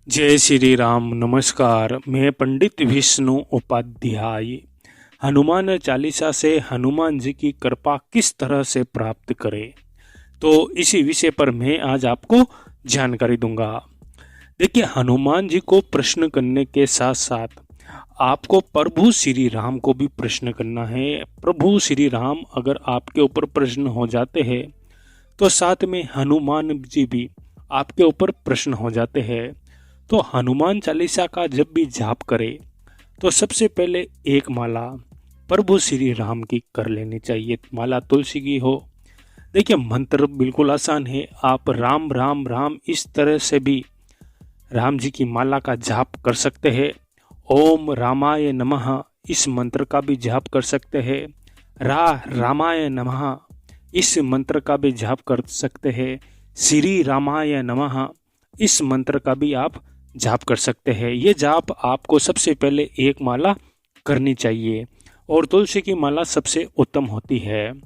जय श्री राम। नमस्कार। मैं पंडित विष्णु उपाध्याय। हनुमान चालीसा से हनुमान जी की कृपा किस तरह से प्राप्त करें, तो इसी विषय पर मैं आज आपको जानकारी दूंगा। देखिए, हनुमान जी को प्रश्न करने के साथ साथ आपको प्रभु श्री राम को भी प्रश्न करना है। प्रभु श्री राम अगर आपके ऊपर प्रश्न हो जाते हैं तो साथ में हनुमान जी भी आपके ऊपर प्रश्न हो जाते हैं। तो हनुमान चालीसा का जब भी जाप करे तो सबसे पहले एक माला प्रभु श्री राम की कर लेनी चाहिए। माला तुलसी की हो। देखिए, मंत्र बिल्कुल आसान है। आप राम राम राम इस तरह से भी राम जी की माला का जाप कर सकते हैं। ओम रामाय नमः इस मंत्र का भी जाप कर सकते हैं। रामाय नमः इस मंत्र का भी जाप कर सकते हैं। श्री रामाय नमः इस मंत्र का भी आप जाप कर सकते हैं। ये जाप आपको सबसे पहले एक माला करनी चाहिए और तुलसी की माला सबसे उत्तम होती है।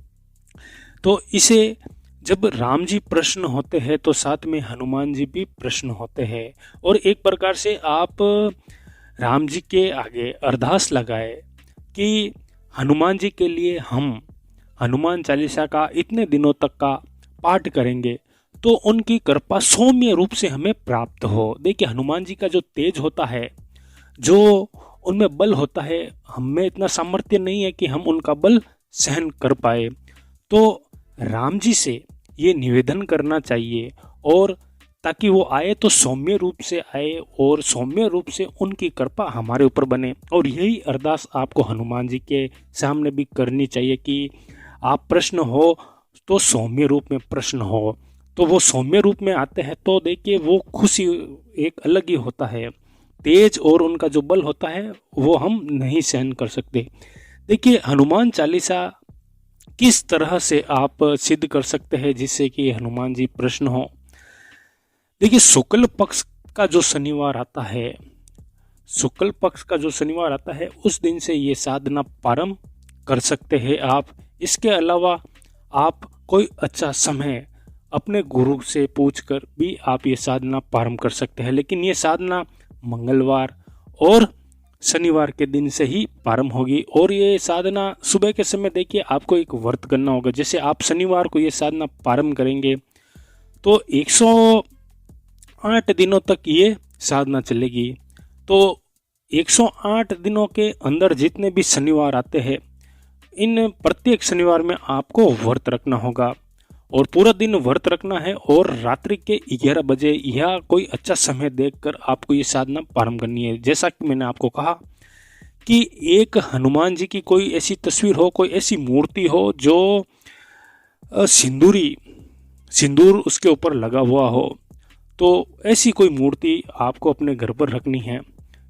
तो इसे जब राम जी प्रश्न होते हैं तो साथ में हनुमान जी भी प्रश्न होते हैं और एक प्रकार से आप राम जी के आगे अरदास लगाए कि हनुमान जी के लिए हम हनुमान चालीसा का इतने दिनों तक का पाठ करेंगे तो उनकी कृपा सौम्य रूप से हमें प्राप्त हो। देखिए, हनुमान जी का जो तेज होता है, जो उनमें बल होता है, हमें इतना सामर्थ्य नहीं है कि हम उनका बल सहन कर पाए। तो राम जी से ये निवेदन करना चाहिए और ताकि वो आए तो सौम्य रूप से आए और सौम्य रूप से उनकी कृपा हमारे ऊपर बने। और यही अरदास आपको हनुमान जी के सामने भी करनी चाहिए कि आप प्रश्न हो तो सौम्य रूप में प्रश्न हो। तो वो सौम्य रूप में आते हैं तो देखिए वो खुशी एक अलग ही होता है। तेज और उनका जो बल होता है वो हम नहीं सहन कर सकते। देखिए, हनुमान चालीसा किस तरह से आप सिद्ध कर सकते हैं जिससे कि हनुमान जी प्रसन्न हो। देखिए, शुक्ल पक्ष का जो शनिवार आता है, शुक्ल पक्ष का जो शनिवार आता है उस दिन से ये साधना प्रारंभ कर सकते हैं आप। इसके अलावा आप कोई अच्छा समय अपने गुरु से पूछकर भी आप ये साधना प्रारंभ कर सकते हैं। लेकिन ये साधना मंगलवार और शनिवार के दिन से ही प्रारंभ होगी। और ये साधना सुबह के समय देखिए आपको एक व्रत करना होगा। जैसे आप शनिवार को ये साधना प्रारंभ करेंगे तो 108 दिनों तक ये साधना चलेगी। तो 108 दिनों के अंदर जितने भी शनिवार आते हैं, इन प्रत्येक शनिवार में आपको व्रत रखना होगा और पूरा दिन व्रत रखना है और रात्रि के 11 बजे या कोई अच्छा समय देखकर आपको ये साधना प्रारंभ करनी है। जैसा कि मैंने आपको कहा कि एक हनुमान जी की कोई ऐसी तस्वीर हो, कोई ऐसी मूर्ति हो जो सिंदूर उसके ऊपर लगा हुआ हो, तो ऐसी कोई मूर्ति आपको अपने घर पर रखनी है।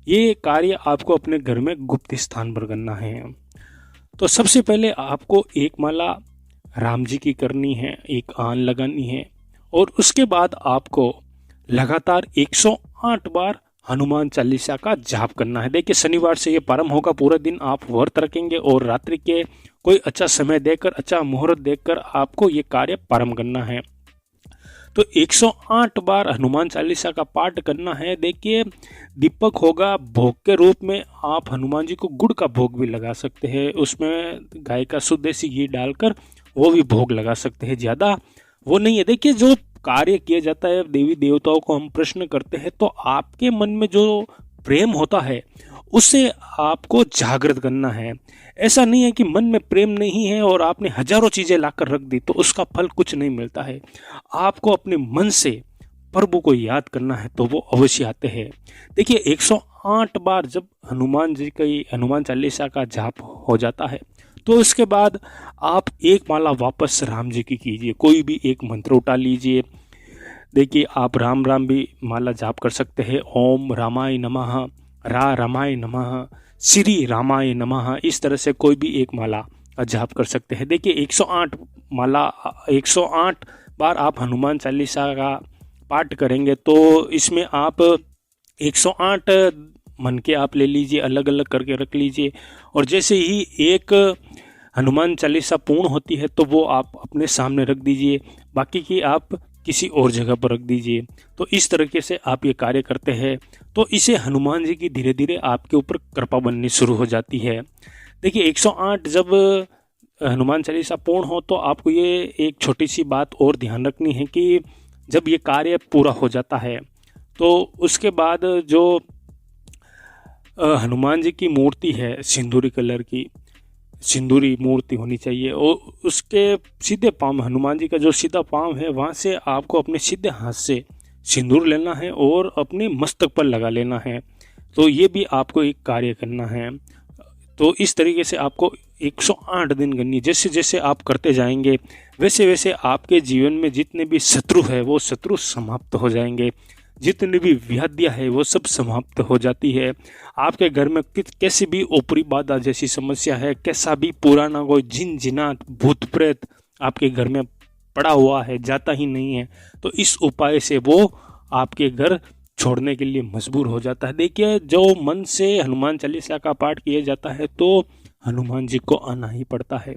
ये कार्य आपको अपने घर में गुप्त स्थान पर करना है। तो सबसे पहले आपको एक माला राम जी की करनी है, एक आन लगानी है और उसके बाद आपको लगातार 108 बार हनुमान चालीसा का जाप करना है। देखिए, शनिवार से ये प्रारंभ होगा। पूरा दिन आप व्रत रखेंगे और रात्रि के कोई अच्छा समय देखकर, अच्छा मुहूर्त देखकर आपको ये कार्य प्रारंभ करना है। तो 108 बार हनुमान चालीसा का पाठ करना है। देखिए, दीपक होगा भोग के रूप में। आप हनुमान जी को गुड़ का भोग भी लगा सकते हैं, उसमें गाय का शुद्ध देसी घी डालकर वो भी भोग लगा सकते हैं। ज़्यादा वो नहीं है। देखिए, जो कार्य किया जाता है, देवी देवताओं को हम प्रश्न करते हैं तो आपके मन में जो प्रेम होता है उसे आपको जागृत करना है। ऐसा नहीं है कि मन में प्रेम नहीं है और आपने हजारों चीजें लाकर रख दी तो उसका फल कुछ नहीं मिलता है। आपको अपने मन से प्रभु को याद करना है तो वो अवश्य आते हैं। देखिए, 108 बार जब हनुमान जी का हनुमान चालीसा का जाप हो जाता है तो उसके बाद आप एक माला वापस राम जी की कीजिए। कोई भी एक मंत्र उठा लीजिए। देखिए, आप राम राम भी माला जाप कर सकते हैं। ओम रामाय नमः, रामाय नमः, श्री रामाय नमः, इस तरह से कोई भी एक माला का जाप कर सकते हैं। देखिए, 108 बार आप हनुमान चालीसा का पाठ करेंगे तो इसमें आप 108 मन के आप ले लीजिए, अलग अलग करके रख लीजिए। और जैसे ही एक हनुमान चालीसा पूर्ण होती है तो वो आप अपने सामने रख दीजिए। बाकी की आप किसी और जगह पर रख दीजिए। तो इस तरीके से आप ये कार्य करते हैं तो इसे हनुमान जी की धीरे धीरे आपके ऊपर कृपा बननी शुरू हो जाती है। देखिए 108 जब हनुमान चालीसा पूर्ण हो तो आपको ये एक छोटी सी बात और ध्यान रखनी है कि जब ये कार्य पूरा हो जाता है तो उसके बाद जो हनुमान जी की मूर्ति है सिंदूरी कलर की, सिंदूरी मूर्ति होनी चाहिए और उसके सीधे पाँव, हनुमान जी का जो सीधा पाँव है वहाँ से आपको अपने सीधे हाथ से सिंदूर लेना है और अपने मस्तक पर लगा लेना है। तो ये भी आपको एक कार्य करना है। तो इस तरीके से आपको 108 दिन करनी है। जैसे जैसे आप करते जाएंगे वैसे वैसे आपके जीवन में जितने भी शत्रु है वो शत्रु समाप्त हो जाएंगे, जितनी भी व्याधियाँ है वो सब समाप्त हो जाती है। आपके घर में कैसी भी ऊपरी बाधा जैसी समस्या है, कैसा भी पुराना कोई जिन जिनात भूत प्रेत आपके घर में पड़ा हुआ है, जाता ही नहीं है, तो इस उपाय से वो आपके घर छोड़ने के लिए मजबूर हो जाता है। देखिए जो मन से हनुमान चालीसा का पाठ किया जाता है तो हनुमान जी को आना ही पड़ता है।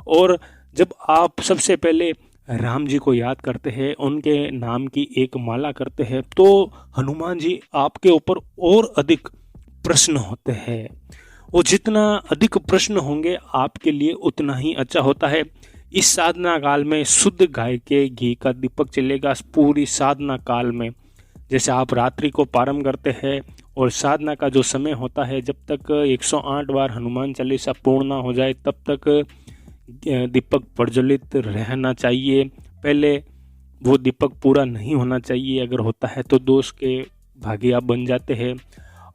और जब आप सबसे पहले राम जी को याद करते हैं, उनके नाम की एक माला करते हैं, तो हनुमान जी आपके ऊपर और अधिक प्रश्न होते हैं। वो जितना अधिक प्रश्न होंगे आपके लिए उतना ही अच्छा होता है। इस साधना काल में शुद्ध गाय के घी का दीपक चलेगा पूरी साधना काल में। जैसे आप रात्रि को प्रारंभ करते हैं और साधना का जो समय होता है जब तक 108 बार हनुमान चालीसा पूर्ण ना हो जाए तब तक दीपक प्रज्वलित रहना चाहिए। पहले वो दीपक पूरा नहीं होना चाहिए, अगर होता है तो दोष के भागी आप बन जाते हैं।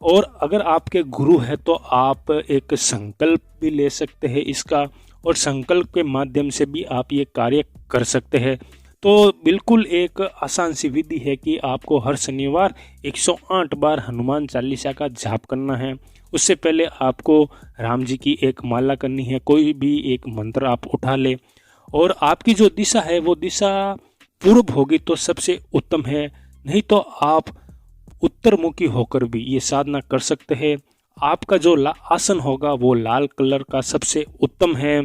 और अगर आपके गुरु है तो आप एक संकल्प भी ले सकते हैं इसका, और संकल्प के माध्यम से भी आप ये कार्य कर सकते हैं। तो बिल्कुल एक आसान सी विधि है कि आपको हर शनिवार 108 बार हनुमान चालीसा का जाप करना है। उससे पहले आपको राम जी की एक माला करनी है, कोई भी एक मंत्र आप उठा ले, और आपकी जो दिशा है वो दिशा पूर्व होगी तो सबसे उत्तम है, नहीं तो आप उत्तरमुखी होकर भी ये साधना कर सकते हैं। आपका जो आसन होगा वो लाल कलर का सबसे उत्तम है,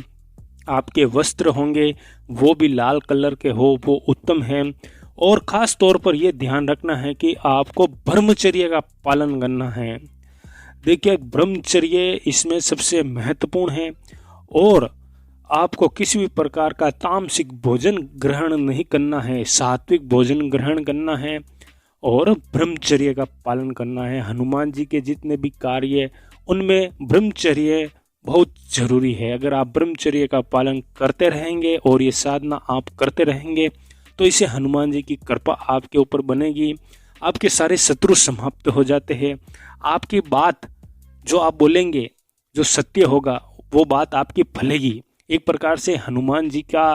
आपके वस्त्र होंगे वो भी लाल कलर के हो वो उत्तम है। और ख़ास तौर पर ये ध्यान रखना है कि आपको ब्रह्मचर्य का पालन करना है। देखिए ब्रह्मचर्य इसमें सबसे महत्वपूर्ण है, और आपको किसी भी प्रकार का तामसिक भोजन ग्रहण नहीं करना है, सात्विक भोजन ग्रहण करना है और ब्रह्मचर्य का पालन करना है। हनुमान जी के जितने भी कार्य उनमें ब्रह्मचर्य बहुत जरूरी है। अगर आप ब्रह्मचर्य का पालन करते रहेंगे और ये साधना आप करते रहेंगे तो इसे हनुमान जी की कृपा आपके ऊपर बनेगी, आपके सारे शत्रु समाप्त हो जाते हैं। आपकी बात जो आप बोलेंगे जो सत्य होगा वो बात आपकी फलेगी। एक प्रकार से हनुमान जी का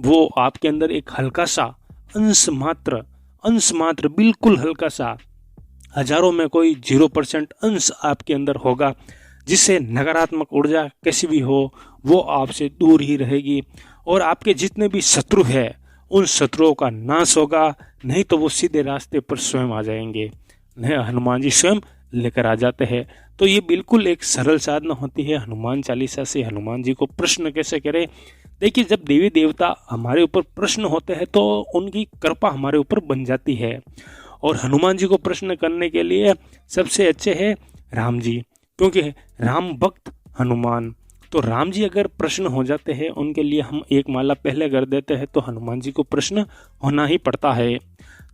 वो आपके अंदर एक हल्का सा अंश मात्र बिल्कुल हल्का सा, हजारों में कोई 0% अंश आपके अंदर होगा, जिससे नकारात्मक ऊर्जा कैसी भी हो वो आपसे दूर ही रहेगी, और आपके जितने भी शत्रु है उन शत्रुओं का नाश होगा, नहीं तो वो सीधे रास्ते पर स्वयं आ जाएंगे। हनुमान जी स्वयं लेकर आ जाते हैं। तो ये बिल्कुल एक सरल साधना होती है। हनुमान चालीसा से हनुमान जी को प्रश्न कैसे करें। देखिए जब देवी देवता हमारे ऊपर प्रश्न होते हैं तो उनकी कृपा हमारे ऊपर बन जाती है, और हनुमान जी को प्रश्न करने के लिए सबसे अच्छे है राम जी, क्योंकि राम भक्त हनुमान। तो राम जी अगर प्रश्न हो जाते हैं उनके लिए हम एक माला पहले कर देते हैं तो हनुमान जी को प्रश्न होना ही पड़ता है।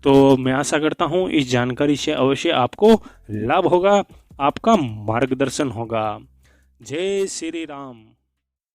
तो मैं आशा करता हूँ इस जानकारी से अवश्य आपको लाभ होगा, आपका मार्गदर्शन होगा। जय श्री राम।